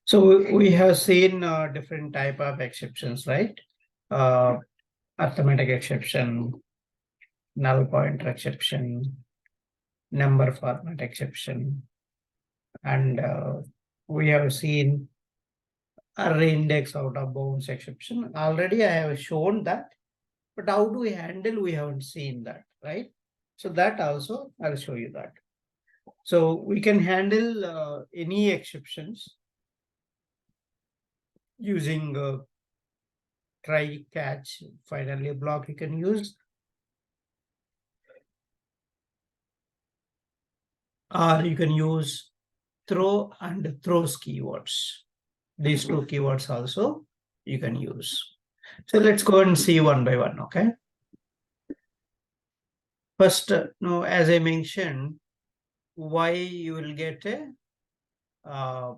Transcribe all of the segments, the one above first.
So we have seen different type of exceptions, right? Uh, Arithmetic exception, null pointer exception, number format exception, and we have seen array index out of bounds exception. Already I have shown that, but how do we handle? We haven't seen that, right? So that also I'll show you that. So we can handle any exceptions using try, catch, finally block you can use, or you can use throw and throws keywords. These two keywords also you can use. So let's go and see one by one, okay? First, no, as I mentioned, why you will get an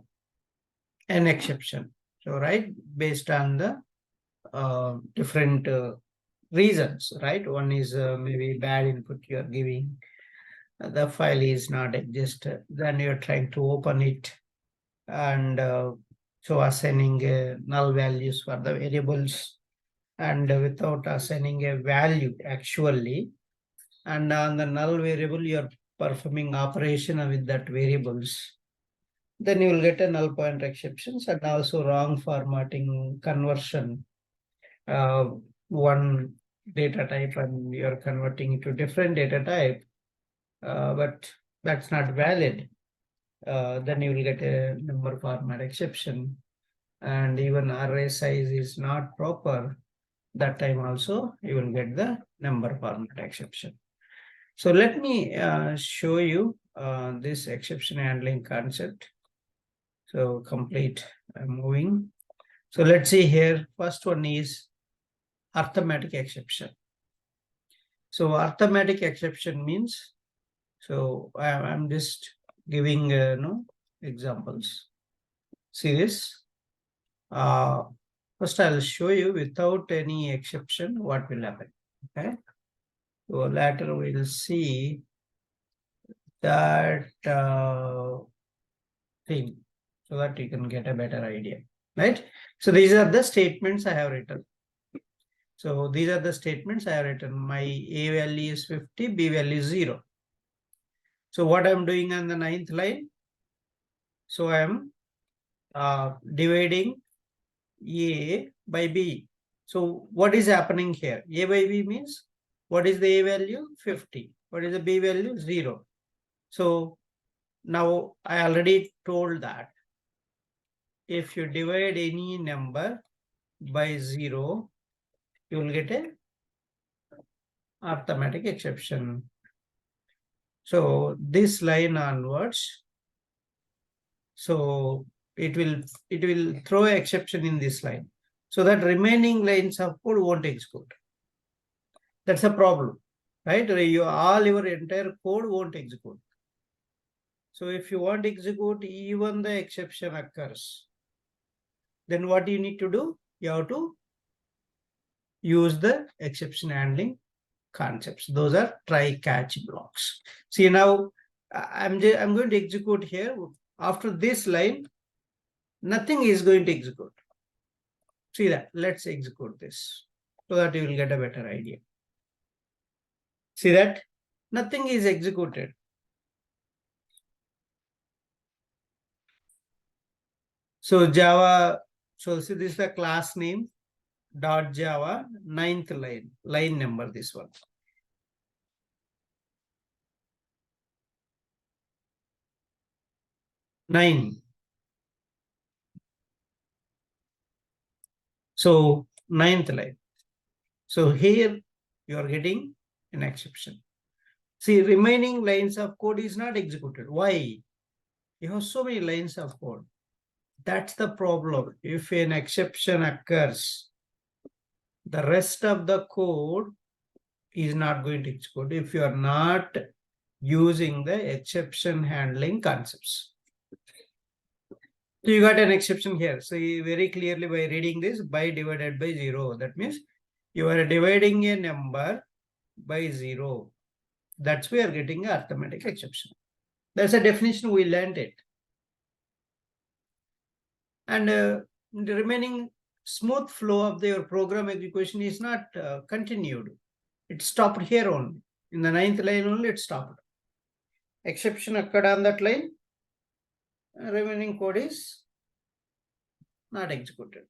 exception. So, right, based on the different reasons, right? One is maybe bad input you are giving. The file is not exist. Then you're trying to open it and so assigning null values for the variables, and without assigning a value actually, and on the null variable you're performing operation with that variables, then you will get a null pointer exceptions and also wrong formatting conversion. One data type and you're converting it to different data type, but that's not valid. Then you will get a number format exception, and even array size is not proper. That time also you will get the number format exception. So let me show you this exception handling concept. So complete moving. So let's see here. First one is arithmetic exception. So arithmetic exception means, so I'm just giving no examples. See this. First I'll show you without any exception what will happen. Okay. So later we'll see that thing so that you can get a better idea, right? So these are the statements I have written. So these are the statements I have written. My A value is 50, B value is 0. So what I'm doing on the 9th line, so I am dividing A by B. So what is happening here? A by B means, what is the A value? 50. What is the B value? 0. So now I already told that if you divide any number by 0, you will get a arithmetic exception. So this line onwards, so it will throw an exception in this line, so that remaining lines of code won't execute. That's a problem, right? All your entire code won't execute. So if you want to execute, even the exception occurs, then what you need to do? You have to use the exception handling concepts. Those are try catch blocks. See, now I'm going to execute here. After this line, nothing is going to execute. See that? Let's execute this so that you will get a better idea. See that? Nothing is executed. So Java, so see this is the class name dot Java, 9th line number, this one. Nine. So 9th line. So here you are getting an exception. See, remaining lines of code is not executed. Why? You have so many lines of code. That's the problem. If an exception occurs, the rest of the code is not going to execute if you are not using the exception handling concepts. So you got an exception here. So very clearly by reading this, by divided by 0, that means you are dividing a number by 0. That's why you are getting an arithmetic exception. That's a definition, we learned it. and the remaining smooth flow of your program execution is not continued. It stopped here only. In the 9th line only it stopped. Exception occurred on that line. Remaining code is not executed.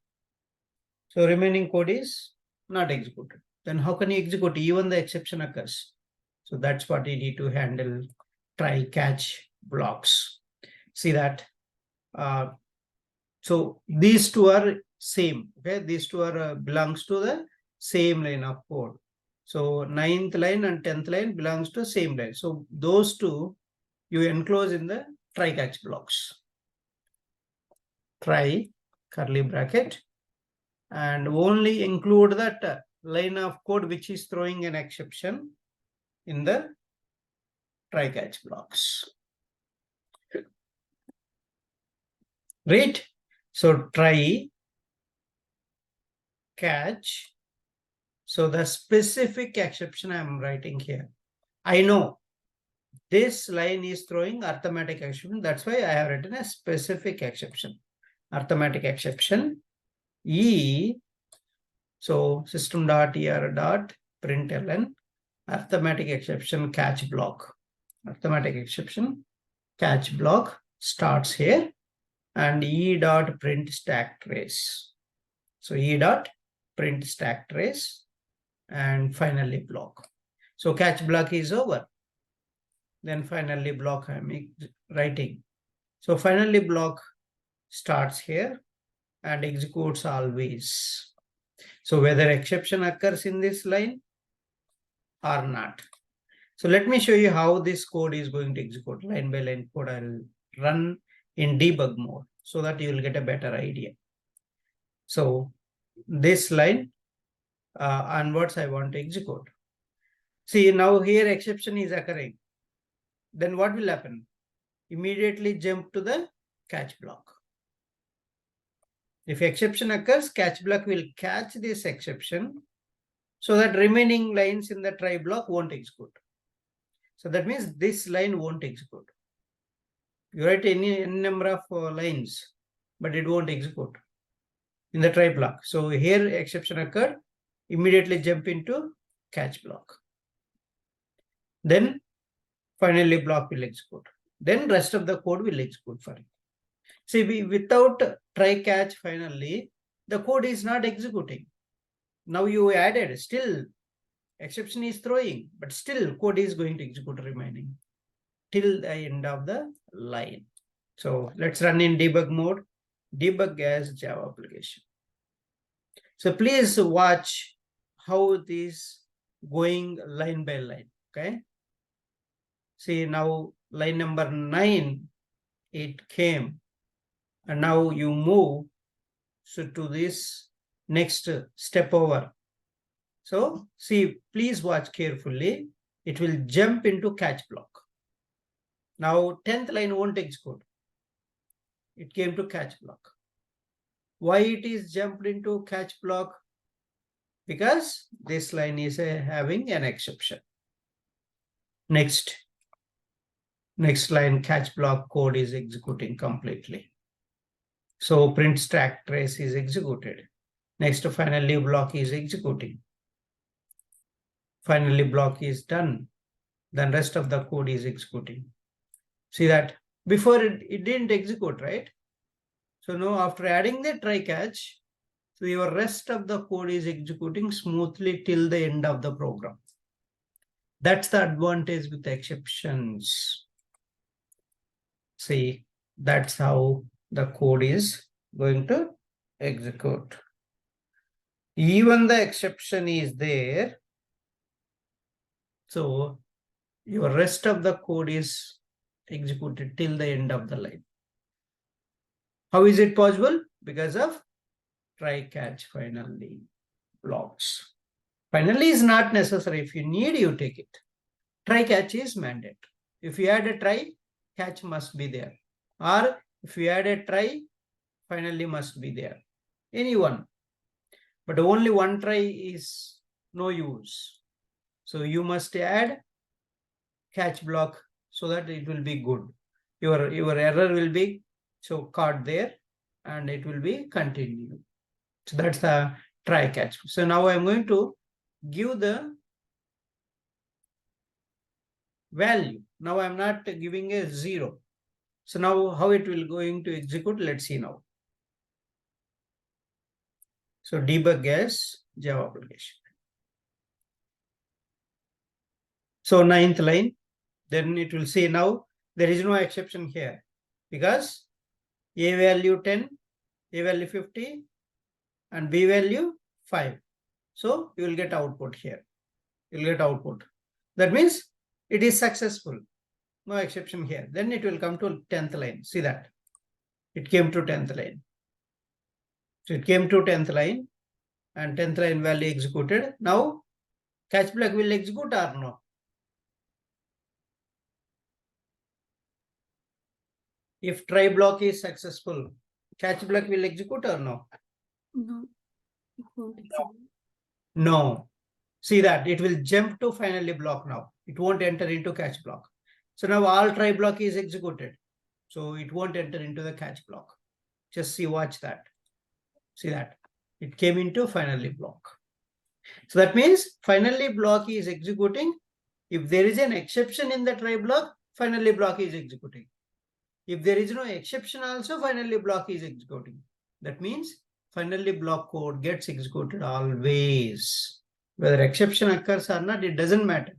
So remaining code is not executed. Then how can you execute even the exception occurs? So that's what you need to handle try catch blocks. See that? So these two are same. Okay, these two are belongs to the same line of code. So 9th line and 10th line belongs to same line. So those two you enclose in the try catch blocks. Try curly bracket and only include that line of code which is throwing an exception in the try catch blocks. Right? So try catch. So the specific exception I am writing here. I know this line is throwing arithmetic exception. That's why I have written a specific exception. Arithmetic exception E. So system.er.println arithmetic exception catch block. Arithmetic exception catch block starts here and E.print stack trace. So E.print stack trace and finally block. So catch block is over. Then finally block I am writing. So finally block starts here and executes always. So whether exception occurs in this line or not. So let me show you how this code is going to execute. Line by line code I'll run in debug mode so that you will get a better idea. So this line onwards I want to execute. See, now here exception is occurring. Then what will happen? Immediately jump to the catch block. If exception occurs, catch block will catch this exception so that remaining lines in the try block won't execute. So that means this line won't execute. You write any number of lines, but it won't execute in the try block. So here exception occurred, immediately jump into catch block. Then finally block will execute. Then rest of the code will execute for it. See, without try catch finally, the code is not executing. Now you added, still exception is throwing, but still code is going to execute remaining till the end of the line. So let's run in debug mode, debug as Java application. So please watch how it is going line by line, okay? See, now line number 9, it came, and now you move to this next step over. So see, please watch carefully. It will jump into catch block. Now 10th line won't execute. It came to catch block. Why it is jumped into catch block? Because this line is having an exception. Next line catch block code is executing completely. So print stack trace is executed. Next finally block is executing. Finally block is done. Then rest of the code is executing. See that before it didn't execute, right? So now after adding the try catch, so your rest of the code is executing smoothly till the end of the program. That's the advantage with exceptions. See, that's how the code is going to execute. Even the exception is there. So your rest of the code is executed till the end of the line. How is it possible? Because of try catch finally blocks. Finally is not necessary. If you need, you take it. Try catch is mandate. If you add a try, catch must be there. Or if you add a try, finally must be there. Any one. But only one try is no use. So you must add catch block so that it will be good. Your error will be so caught there and it will be continue. So that's the try catch. So now I'm going to give the value. Now I'm not giving a 0. So now how it will going to execute, let's see now. So debug as Java application. So 9th line, then it will say now there is no exception here because A value 10, A value 50, and B value 5. So you will get output here. You will get output. That means it is successful. No exception here. Then it will come to 10th line. See that. It came to 10th line. So it came to 10th line and 10th line value executed. Now catch block will execute or no? If try block is successful, catch block will execute or no? No. It won't execute. No. See that it will jump to finally block now. It won't enter into catch block. So now all try block is executed. So it won't enter into the catch block. Just see, watch that. See that. It came into finally block. So that means finally block is executing. If there is an exception in the try block, finally block is executing. If there is no exception also, finally block is executing. That means finally block code gets executed always. Whether exception occurs or not, it doesn't matter.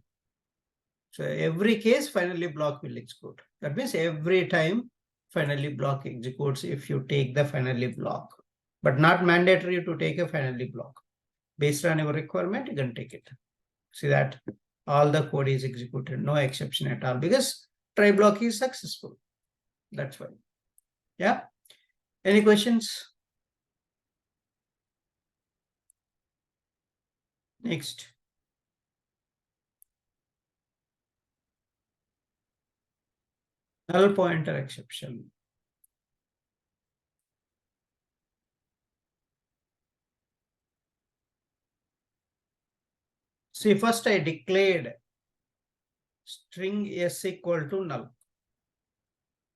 So every case, finally block will execute. That means every time finally block executes if you take the finally block. But not mandatory to take a finally block. Based on your requirement, you can take it. See that all the code is executed, no exception at all, because try block is successful. That's why. Yeah. Any questions? Next. Null pointer exception. See, first I declared string s equal to null.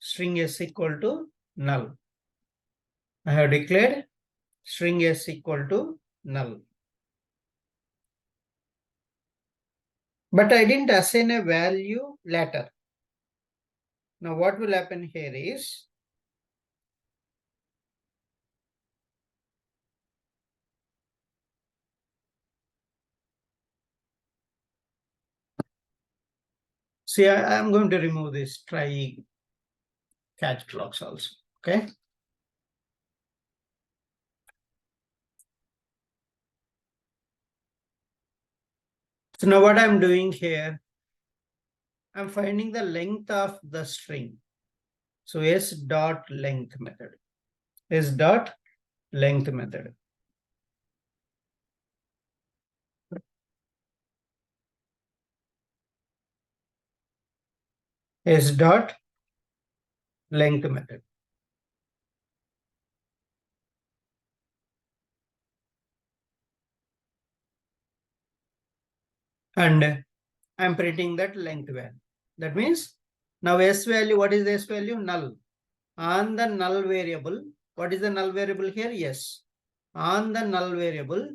String s equal to null. I have declared string s equal to null. But I didn't assign a value later. Now what will happen here is, see, I am going to remove this try catch blocks also. Okay. So now what I'm doing here, I'm finding the length of the string. So s dot length method. S dot length method. S dot length method. And I'm printing that length value. That means now s value, what is the s value? Null. On the null variable, what is the null variable here? Yes. On the null variable,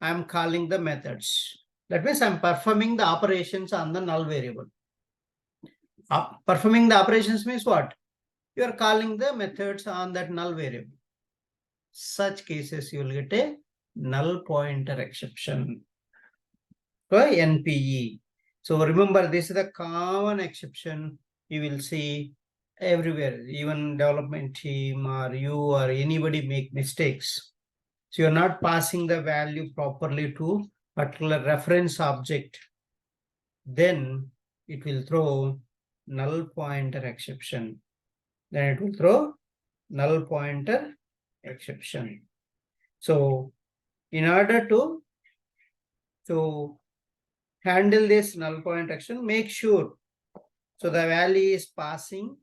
I'm calling the methods. That means I'm performing the operations on the null variable. Performing the operations means what? You are calling the methods on that null variable. Such cases you will get a null pointer exception. Okay, NPE. So remember, this is the common exception you will see everywhere, even development team or you or anybody make mistakes. So you're not passing the value properly to particular reference object. Then it will throw null pointer exception. Then it will throw null pointer exception. So in order to handle this null pointer exception, make sure so the value is passing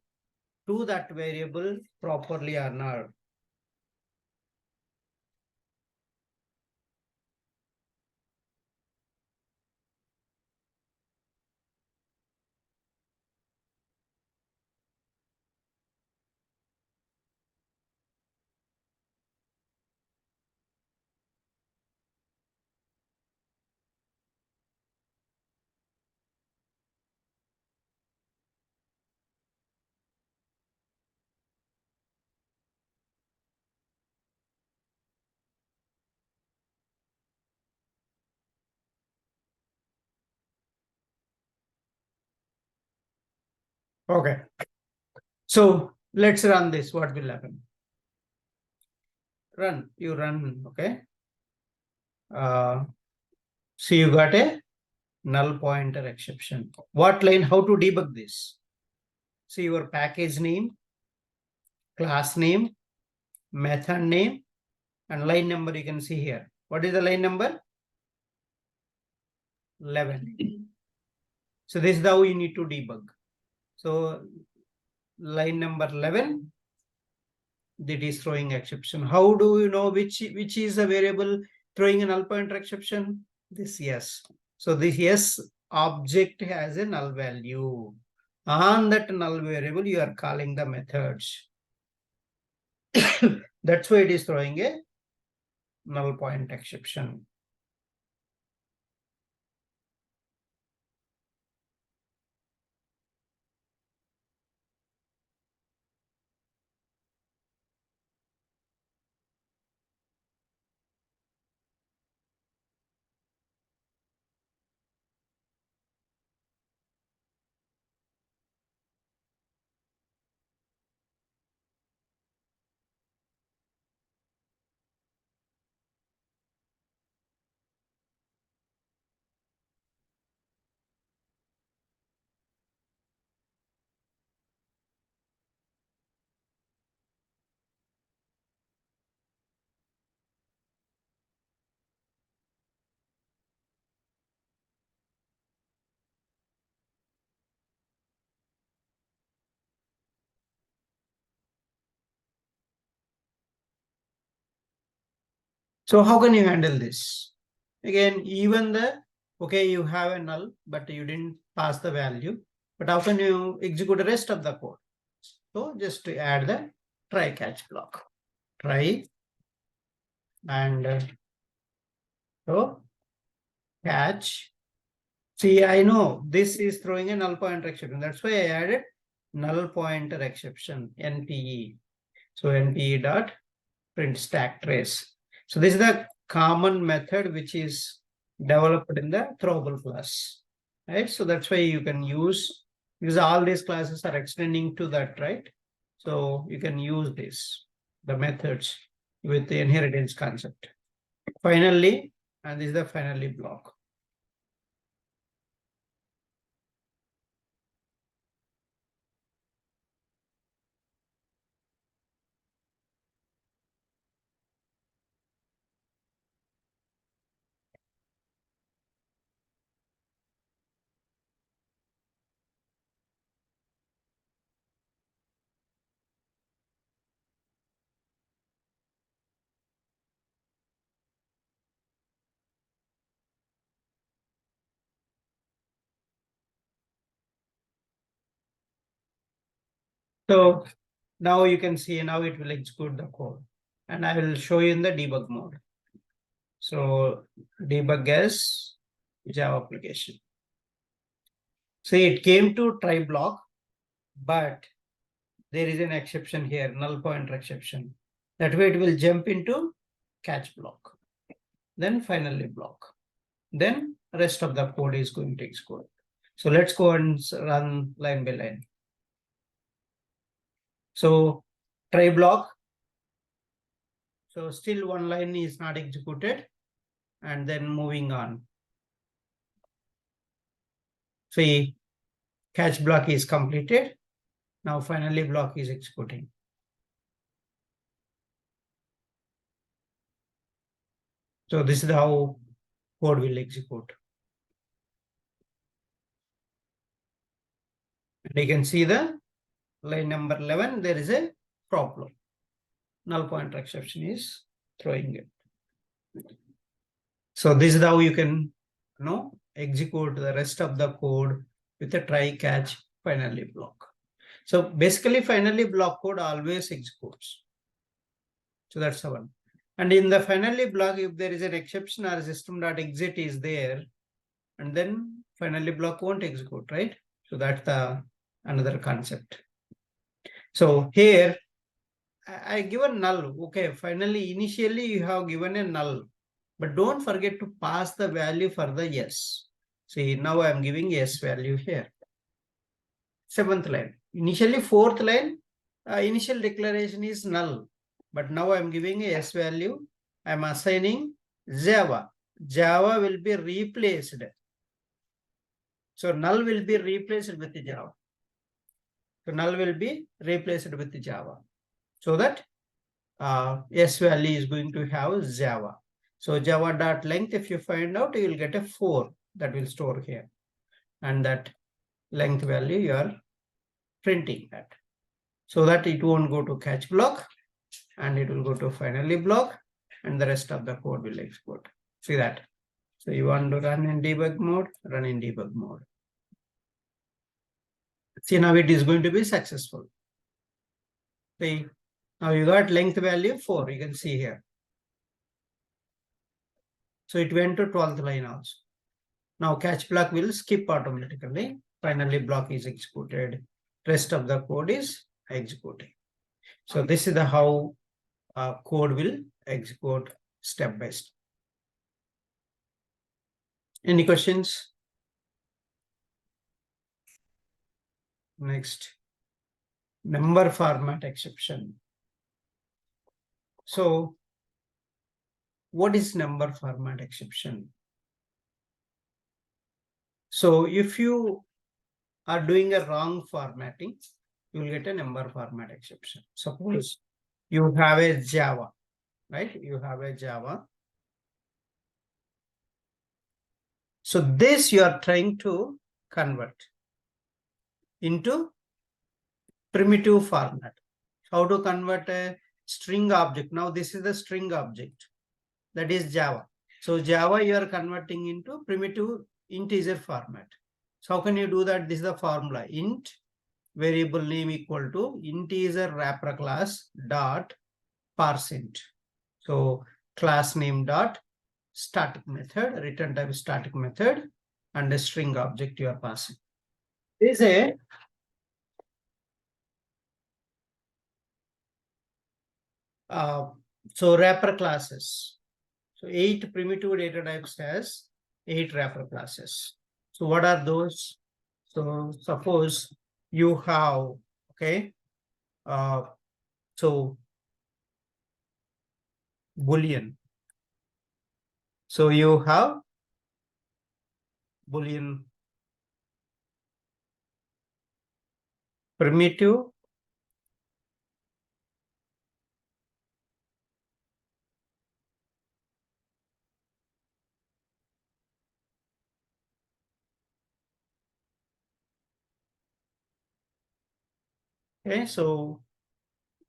to that variable properly or not. Okay. So let's run this. What will happen? You run, okay. So you got a null pointer exception. What line? How to debug this? See your package name, class name, method name, and line number you can see here. What is the line number? 11. So this is how you need to debug. So line number 11, that is throwing exception. How do you know which is a variable throwing a null pointer exception? This yes. So this yes object has a null value. On that null variable, you are calling the methods. That's why it is throwing a null point exception. So how can you handle this? Again, even okay, you have a null, but you didn't pass the value. But how can you execute the rest of the code? So just to add the try catch block. Try and so catch. See, I know this is throwing a null pointer exception. That's why I added null pointer exception, NPE. So NPE dot print stack trace. So this is the common method which is developed in the throwable class, right? So that's why you can use, because all these classes are extending to that, right? So you can use this, the methods with the inheritance concept. Finally, and this is the finally block. So now you can see now it will execute the code, and I will show you in the debug mode. So debug as Java application. See, it came to try block, but there is an exception here, null pointer exception. That way it will jump into catch block, then finally block. Then rest of the code is going to execute. So let's go and run line by line. So try block. So still one line is not executed, and then moving on. See, catch block is completed. Now finally block is executing. So this is how code will execute. And you can see the line number 11, there is a problem. Null pointer exception is throwing it. So this is how you can execute the rest of the code with a try catch finally block. So basically finally block code always executes. So that's the one. And in the finally block, if there is an exception or system.exit is there, and then finally block won't execute, right? So that's the another concept. So here I give a null. Okay, finally initially you have given a null, but don't forget to pass the value for the yes. See, now I am giving yes value here. 7th line. Initially 4th line, initial declaration is null. But now I'm giving a S value. I'm assigning Java. Java will be replaced. So null will be replaced with Java. So null will be replaced with Java. So that S value is going to have Java. So Java dot length, if you find out, you will get a 4 that will store here. And that length value you are printing that. So that it won't go to catch block and it will go to finally block and the rest of the code will export. See that? So you want to run in debug mode, run in debug mode. See, now it is going to be successful. See, now you got length value 4, you can see here. So it went to 12th line also. Now catch block will skip automatically. Finally block is executed. Rest of the code is executing. So this is the how code will execute step by step. Any questions? Next, number format exception. So what is number format exception? So if you are doing a wrong formatting, you will get a number format exception. Suppose you have a Java, right? You have a Java. So this you are trying to convert into primitive format. How to convert a string object? Now this is the string object, that is Java. So Java you are converting into primitive integer format. So how can you do that? This is the formula: int variable name equal to integer wrapper class dot parseInt. So class name dot static method, return type static method, and a string object you are passing. This is a so wrapper classes. So 8 primitive data types has 8 wrapper classes. So what are those? So suppose you have, okay, so Boolean. So you have Boolean primitive okay, so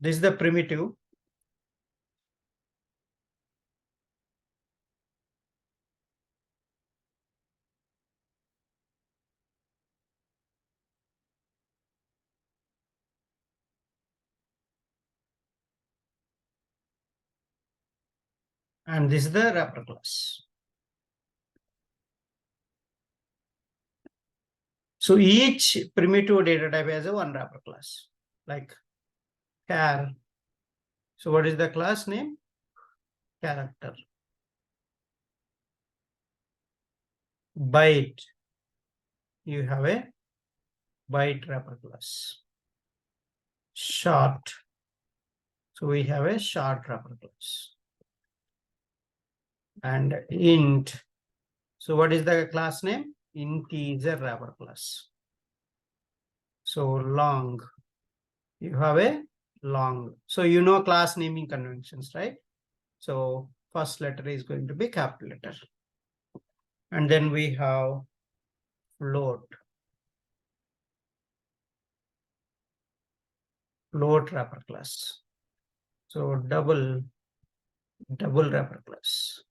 this is the primitive. And this is the wrapper class. So each primitive data type has a one wrapper class, like char. So what is the class name? Character. Byte. You have a byte wrapper class. Short. So we have a short wrapper class. And int. So what is the class name? Integer wrapper class. So long. You have a long. So you know class naming conventions, right? So first letter is going to be capital letter. And then we have float. Float wrapper class. So double wrapper class.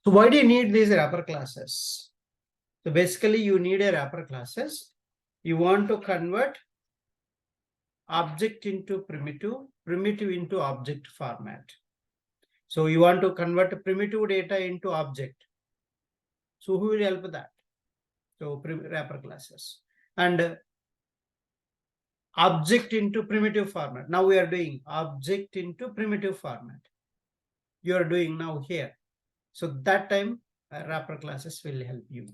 So why do you need these wrapper classes? So basically you need a wrapper classes. You want to convert object into primitive, primitive into object format. So you want to convert primitive data into object. So who will help with that? So wrapper classes. And object into primitive format. Now we are doing object into primitive format. You are doing now here. So that time wrapper classes will help you.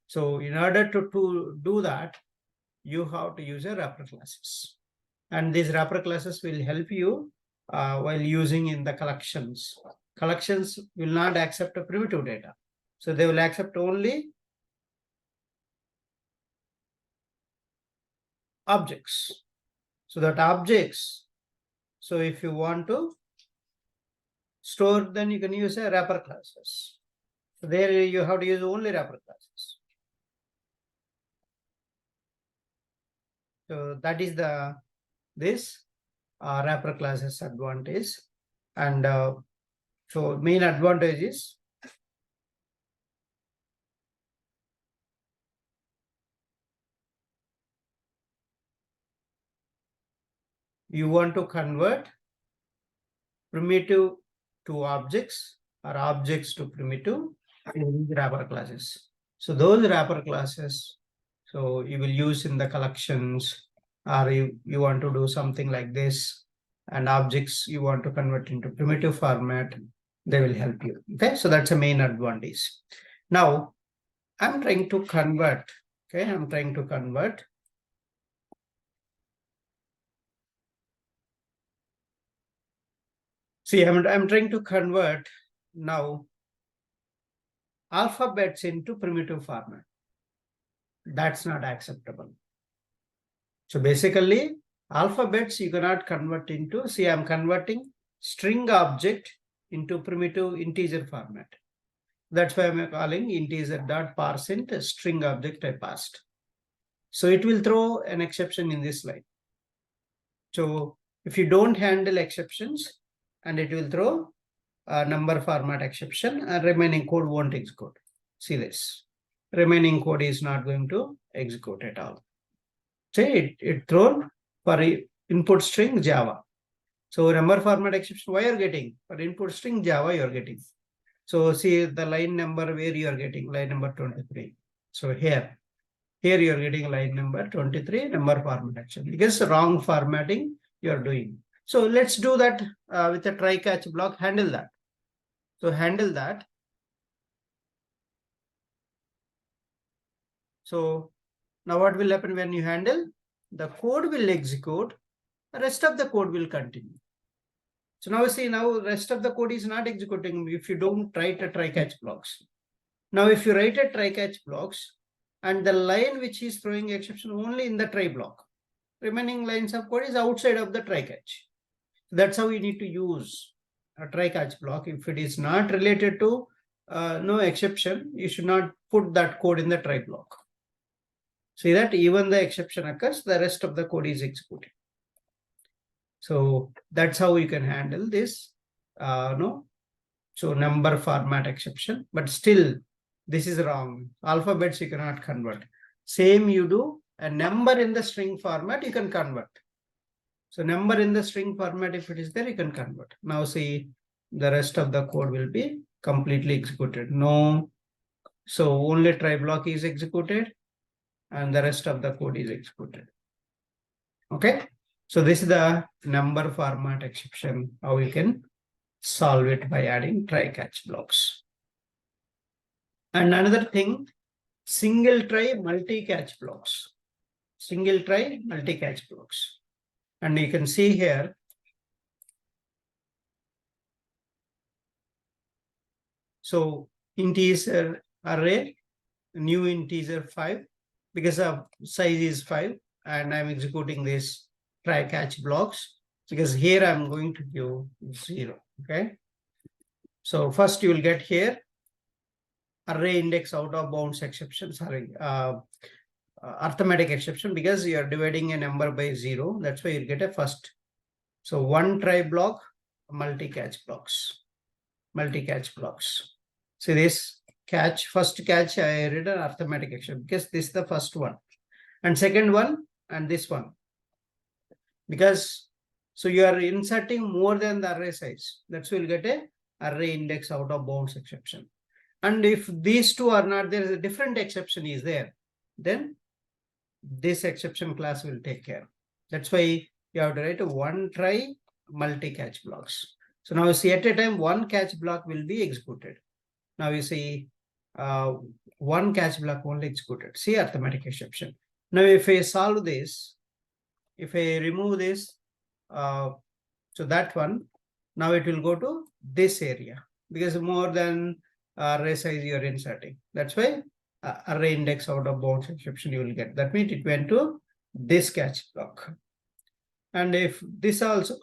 So in order to do that, you have to use a wrapper classes. And these wrapper classes will help you while using in the collections. Collections will not accept a primitive data. So they will accept only objects. So that objects, so if you want to store, then you can use a wrapper classes. So there you have to use only wrapper classes. So that is this wrapper classes advantage. And so main advantage is you want to convert primitive to objects or objects to primitive in wrapper classes. So those wrapper classes, so you will use in the collections, or you want to do something like this, and objects you want to convert into primitive format, they will help you. Okay, so that's a main advantage. Now I'm trying to convert. Okay, I'm trying to convert. See, I'm trying to convert now alphabets into primitive format. That's not acceptable. So basically, alphabets you cannot convert into. See, I'm converting string object into primitive integer format. That's why I'm calling integer.parseInt string object I passed. So it will throw an exception in this line. So if you don't handle exceptions, and it will throw a number format exception, and remaining code won't execute. See this. Remaining code is not going to execute at all. Say it thrown for input string Java. So number format exception, why you're getting? For input string Java, you're getting. So see the line number where you are getting, line number 23. So here you're getting line number 23, number format exception. Because wrong formatting you're doing. So let's do that with a try catch block, handle that. So handle that. So now what will happen when you handle? The code will execute, the rest of the code will continue. So now see, now rest of the code is not executing if you don't write a try catch blocks. Now if you write a try catch blocks, and the line which is throwing exception only in the try block, remaining lines of code is outside of the try catch. That's how you need to use a try catch block. If it is not related to no exception, you should not put that code in the try block. See that even the exception occurs, the rest of the code is executed. So that's how you can handle this. So number format exception, but still this is wrong. Alphabets you cannot convert. Same you do a number in the string format, you can convert. So number in the string format, if it is there, you can convert. Now see, the rest of the code will be completely executed. No, so only try block is executed and the rest of the code is executed. Okay, so this is the number format exception, how you can solve it by adding try catch blocks. And another thing, single try multi catch blocks. Single try multi catch blocks. And you can see here, so integer array, new integer 5, because of size is 5, and I'm executing this try catch blocks because here I'm going to give 0. Okay, so first you will get here array index out of bounds exception, sorry, arithmetic exception, because you are dividing a number by 0. That's why you get a first. So one try block, multi catch blocks, multi catch blocks. See this catch, first catch I read an arithmetic exception because this is the first one, and second one and this one, because so you are inserting more than the array size. That's why you'll get a array index out of bounds exception. And if these two are not there, is a different exception is there, then this exception class will take care. That's why you have to write a one try multi catch blocks. So now you see at a time one catch block will be executed. Now you see one catch block only executed. See arithmetic exception. Now, if I solve this, if I remove this, so that one, now it will go to this area because more than array size you are inserting. That's why array index out of bounds exception you will get. That means it went to this catch block. And if this also,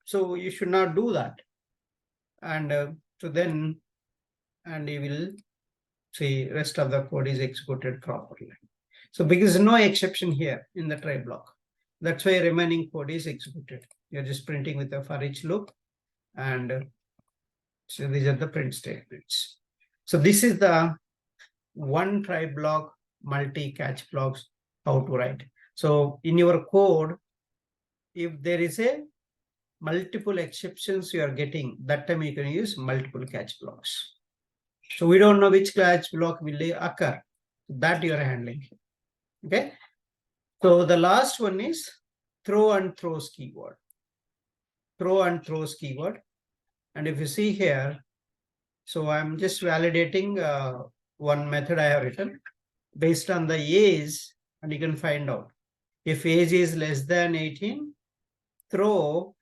so you should not do that. And so then, and you will see rest of the code is executed properly. So because no exception here in the try block, that's why remaining code is executed. You're just printing with a for each loop, and so these are the print statements. So this is the one try block, multi catch blocks, how to write. So in your code, if there is a multiple exceptions you are getting, that time you can use multiple catch blocks. So we don't know which catch block will occur, that you are handling. Okay. So the last one is throw and throws keyword. Throw and throws keyword. And if you see here, so I'm just validating one method I have written based on the age, and you can find out if age is less than 18, throw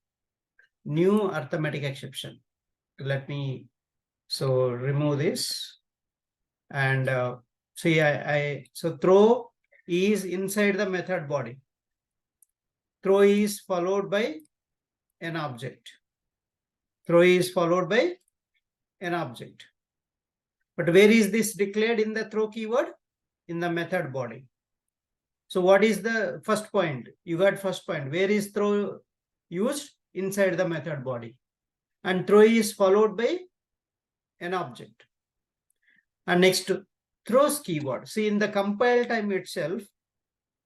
new arithmetic exception. Let me so remove this and see so throw is inside the method body. Throw is followed by an object. Throw is followed by an object. But where is this declared in the throw keyword? In the method body. So what is the first point? You got first point. Where is throw used? Inside the method body. And throw is followed by an object. And next, throws keyword. See, in the compile time itself,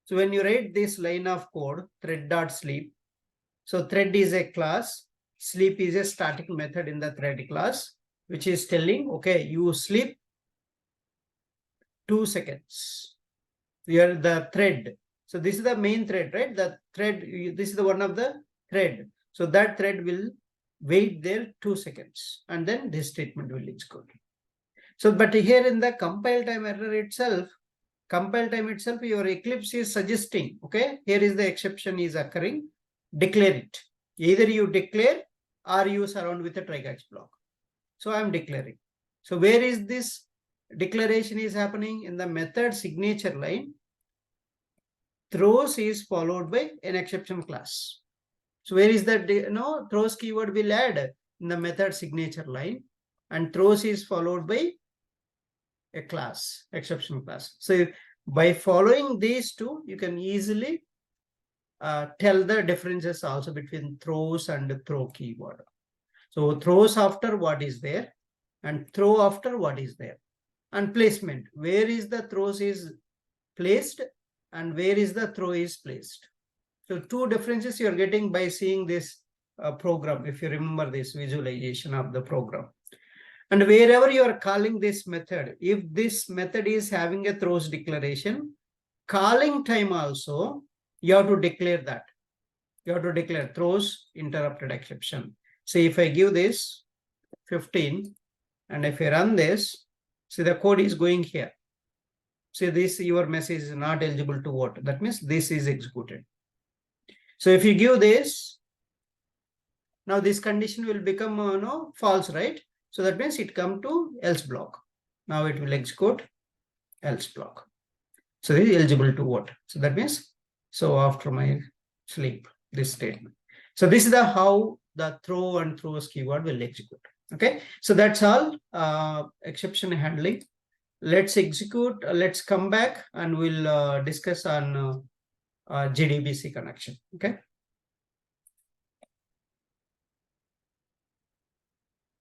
so when you write this line of code, thread.sleep, so thread is a class, sleep is a static method in the thread class, which is telling, okay, you sleep 2 seconds. Here the thread. So this is the main thread, right? The thread, this is the one of the thread. So that thread will wait there 2 seconds, and then this statement will execute. So, but here in the compile time error itself, your Eclipse is suggesting, okay, here is the exception is occurring, declare it. Either you declare or you surround with a try catch block. So I'm declaring. So where is this declaration is happening? In the method signature line, throws is followed by an exception class. So where is that, throws keyword will add in the method signature line, and throws is followed by a class, exception class. So by following these two, you can easily tell the differences also between throws and throw keyword. So throws after what is there, and throw after what is there. And placement, where is the throws is placed and where is the throw is placed. So two differences you are getting by seeing this program, if you remember this visualization of the program. And wherever you are calling this method, if this method is having a throws declaration, calling time also, you have to declare that. You have to declare throws interrupted exception. So if I give this 15, and if I run this, see the code is going here. See this, your message is not eligible to vote. That means this is executed. So if you give this, now this condition will become false, right? So that means it come to else block. Now it will execute else block. So it is eligible to vote. So that means, so after my sleep, this statement. So this is the how the throw and throws keyword will execute. Okay. So that's all exception handling. Let's execute. Let's come back and we'll discuss on JDBC connection. Okay.